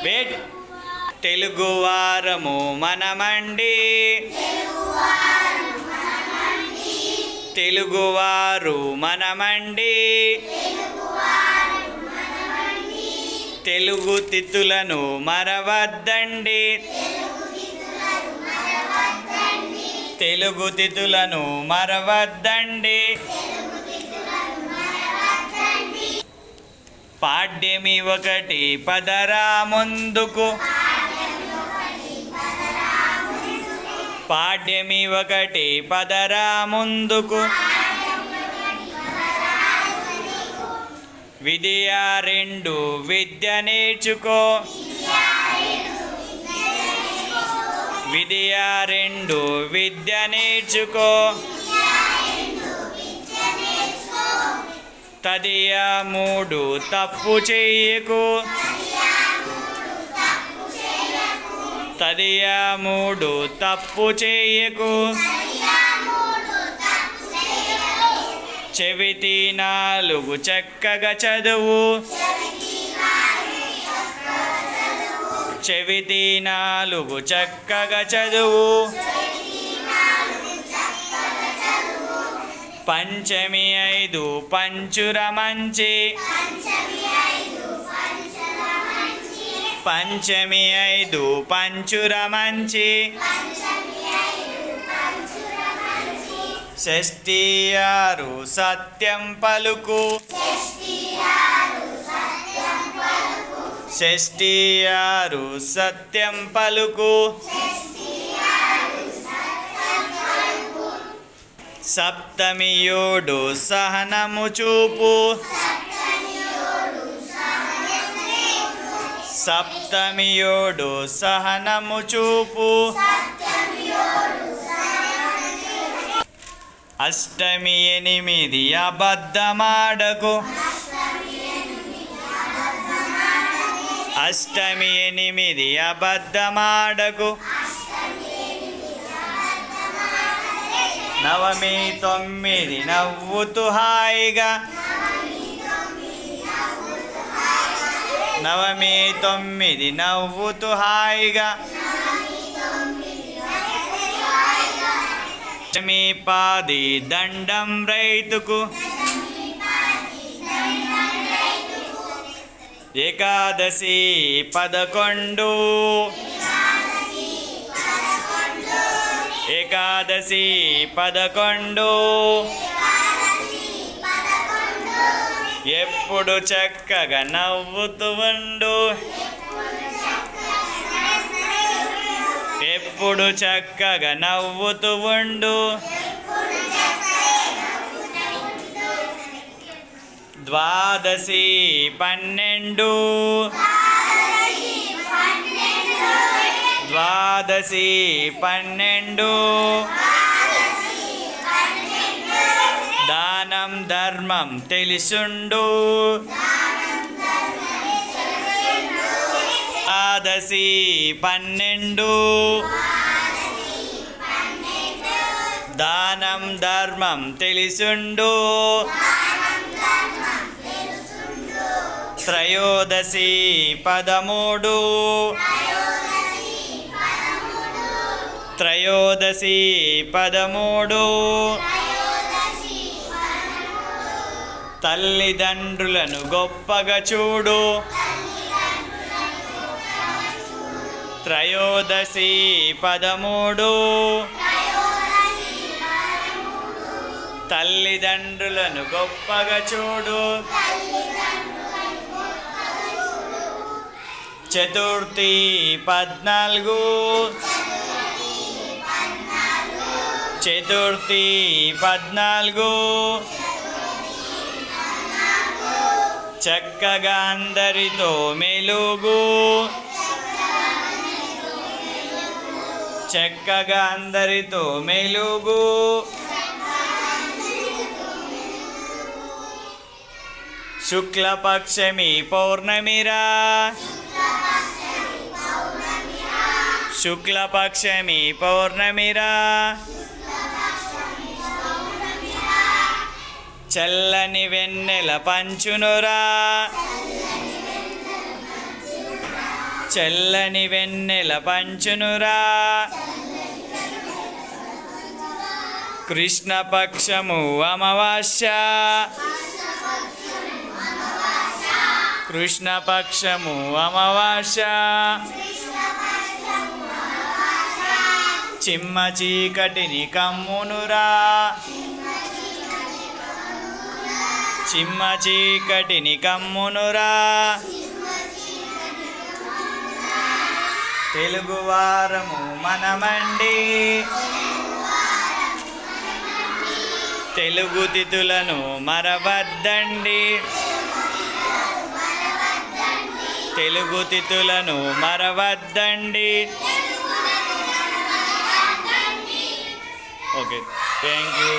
Wet తెలుగువారము మనమండి, తెలుగువారు మనమండి, తెలుగు తిథులను మరవద్దండి, తెలుగు తిథులను మరవద్దండి. పాడ్యమి ఒకటి పదరా ముందుకు, పాడ్యమి ఒకటి పదరా ముందుకు, విద్య రెండు విద్య నేర్చుకో, విద్య రెండు విద్య నేర్చుకో, తదియ మూడు తప్పు చెయ్యకు, తదియ మూడు తప్పు చెయ్యకు, చెవితి నాలుగు చక్కగా చదువు, చెవితి నాలుగు చక్కగా చదువు, పంచమి ఐదు పంచుర మంచి, పంచమి ఐదు పంచుర మంచి, షష్ఠి ఆరు సత్యం పలుకు, షష్ఠి ఆరు సత్యం పలుకు, సప్తమి ఏడు సహనము చూపు, సప్తమి ఏడు సహనము చూపు, అష్టమి ఎనిమిది అబద్ధమాడకు, అష్టమి ఎనిమిది అబద్ధమాడకు, నవమి తొమ్మిది నవ్వుతూ హాయిగా, నవమి తొమ్మిది నవ్వుతూ హాయిగా, దశమి పాది దండం రైతుకు, ఏకాదశి 11, ఏకాదశి 11, ఎప్పుడు చక్కగా నవ్వుతూ ఉండు, ఎప్పుడు చక్కగా నవ్వుతూ ఉండు. ద్వాదశి 12, ద్వాదశి 12, దానం ధర్మం తెలిసుండు, ద్వాదశి 12, దానం ధర్మం తెలిసుండు. త్రయోదశి 13, త్రయోదశి 13, తల్లిదండ్రులను గొప్పగా చూడు, త్రయోదశి 13, తల్లిదండ్రులను గొప్పగా చూడు. చతుర్థి 14, చతుర్థి 14, చక్కగా అందరితో మెలుగు, చక్కగా అందరితో మెలుగు. శుక్లపక్షమి పౌర్ణమిరా, శుక్లపక్షమి పౌర్ణమిరా, చల్లని వెన్నెల పంచునురా, చల్లని వెన్నెల పంచునురా కృష్ణపక్షము అమావాస్య కృష్ణపక్షము అమావాస్య చిమ్మ చీకటిని కమ్మునురా చిమ్మ చీకటిని కమ్మునురా తెలుగువారము మనమండి తెలుగు తిథులను మరవద్దండి తెలుగు తిథులను మరవద్దండి ఓకే థ్యాంక్ యూ